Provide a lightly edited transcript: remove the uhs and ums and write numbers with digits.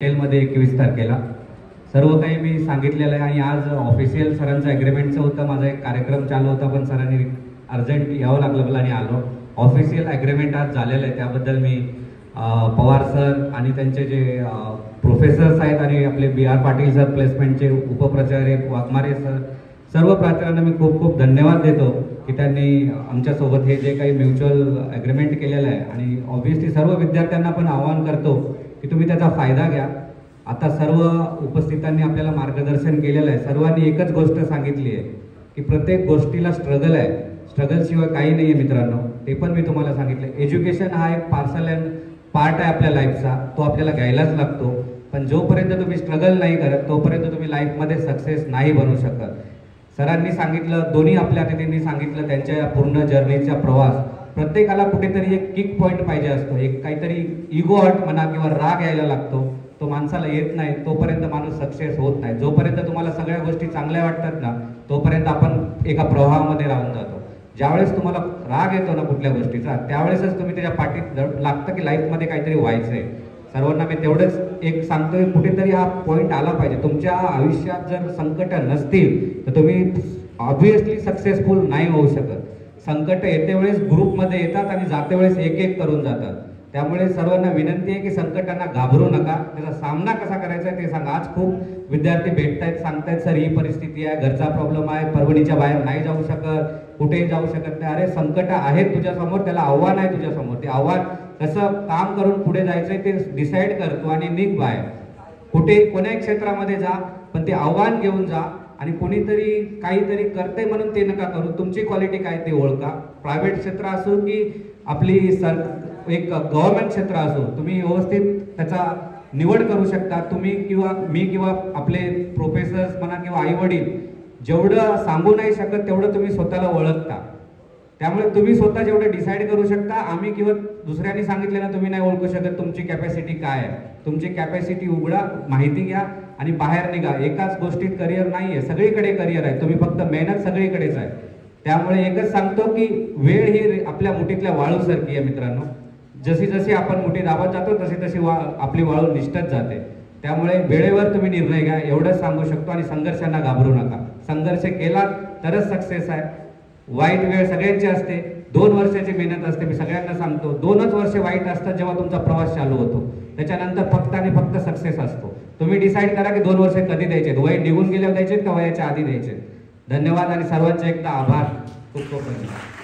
मध्ये 21 तारखेला सर्व काही मी सांगितलेलं आहे आणि आज ऑफिशियल सरांचा ॲग्रीमेंटचं होतं. माझा एक कार्यक्रम चालू होता पण सरांनी अर्जंट यावं लागलं आणि आलो. ऑफिशियल ॲग्रीमेंट आज झालेलं आहे, त्याबद्दल मी पवार सर आणि त्यांचे जे प्रोफेसर्स आहेत आणि आपले BR पाटील सर प्लेसमेंटचे उपप्राचार्य वाघमारे सर, सर्व प्राचार्यांना मी खूप खूप धन्यवाद देतो की त्यांनी आमच्यासोबत हे जे काही म्युच्युअल ॲग्रीमेंट केलेलं आहे. आणि ऑब्व्हियसली सर्व विद्यार्थ्यांना पण आवाहन करतो की तुम्ही त्याचा फायदा घ्या. आता सर्व उपस्थितांनी आपल्याला मार्गदर्शन केलेलं आहे. सर्वांनी एकच गोष्ट सांगितली आहे की प्रत्येक गोष्टीला स्ट्रगल आहे, स्ट्रगलशिवाय काही नाही आहे मित्रांनो. ते पण मी तुम्हाला सांगितलं. एज्युकेशन हा एक पार्सल अँड पार्ट आहे आपल्या लाईफचा, तो आपल्याला घ्यायलाच लागतो. पण जोपर्यंत तुम्ही स्ट्रगल नाही करत तोपर्यंत तुम्ही लाईफमध्ये सक्सेस नाही बनवू शकत. सरांनी सांगितलं, दोन्ही आपल्या अतिथींनी सांगितलं त्यांच्या पूर्ण जर्नीचा प्रवास. प्रत्येकाला कुठेतरी एक किक पॉईंट पाहिजे असतो, एक काहीतरी इगो हर्ट म्हणा किंवा राग यायला लागतो. तो माणसाला येत नाही तोपर्यंत माणूस सक्सेस होत नाही. जोपर्यंत तुम्हाला सगळ्या गोष्टी चांगल्या वाटतात ना तोपर्यंत आपण एका प्रवाहामध्ये राहून जातो. ज्यावेळेस तुम्हाला राग येतो ना कुठल्या गोष्टीचा, त्यावेळेसच तुम्ही त्याच्या पाठीत लागतं की लाईफमध्ये काहीतरी व्हायचं आहे. सर्वांना मी तेवढंच एक सांगतोय, कुठेतरी हा पॉईंट आला पाहिजे. तुमच्या आयुष्यात जर संकट नसतील तर तुम्ही ऑब्व्हियसली सक्सेसफुल नाही होऊ शकत. संकट येते वेळेस ग्रुपमध्ये येतात आणि जाते वेळेस एक एक करून जातात. त्यामुळे सर्वांना विनंती आहे की संकटांना घाबरू नका, त्याचा सामना कसा करायचा आहे ते सांगा. आज खूप विद्यार्थी भेटतायत, सांगतायत सर ही परिस्थिती आहे, घरचा प्रॉब्लेम आहे, परभणीच्या बाहेर नाही जाऊ शकत, कुठेही जाऊ शकत नाही. अरे संकट आहेत तुझ्यासमोर, त्याला आव्हान आहे तुझ्यासमोर. ते आव्हान कसं काम करून पुढे जायचंय ते डिसाईड करतो आणि निघ बाहेर. कुठे कोण्याही क्षेत्रामध्ये जा पण ते आव्हान घेऊन जा. आणि कोणीतरी काहीतरी करते म्हणून ते नका करू. तुमची क्वालिटी काय ते ओळखा. प्रायव्हेट क्षेत्र असो की आपली एक गव्हर्नमेंट क्षेत्र असो, तुम्ही व्यवस्थित त्याचा निवड करू शकता. तुम्ही किंवा मी किंवा आपले प्रोफेसर्स म्हणा किंवा आई वडील जेवढं सांगू नाही शकत तेवढं तुम्ही स्वतःला ओळखता. त्यामुळे तुम्ही स्वतः जेवढं डिसाईड करू शकता. आम्ही किंवा दुसऱ्यांनी सांगितले ना तुम्ही नाही ओळखू शकत तुमची कॅपॅसिटी काय आहे. तुमची कॅपॅसिटी उघडा, माहिती घ्या आणि बाहेर निघा. एकाच गोष्टीत करिअर नाही आहे, सगळीकडे करिअर आहे. तुम्ही फक्त मेहनत सगळीकडेच आहे. त्यामुळे एकच सांगतो की वेळ ही आपल्या मुठीतल्या वाळूसारखी आहे मित्रांनो. जशी जशी आपण मुठी दाबत जातो तशी तशी आपली वाळू निष्ठत जाते. त्यामुळे वेळेवर तुम्ही निर्णय घ्या, एवढंच सांगू शकतो. आणि संघर्षांना घाबरू नका. संघर्ष केला तरच सक्सेस आहे. वाईट वेळ सगळ्यांची असते. 2 वर्षाची मेहनत असते. मी सगळ्यांना सांगतो 2च वर्ष वाईट असतात जेव्हा तुमचा प्रवास चालू होतो. त्याच्यानंतर फक्त आणि फक्त सक्सेस असतो. तुम्ही डिसाईड करा की 2 वर्ष कधी द्यायचे, वय निघून गेल्यावर द्यायचे का वयाच्या आधी द्यायचे. धन्यवाद आणि सर्वांचे एकदा आभार. खूप खूप धन्यवाद.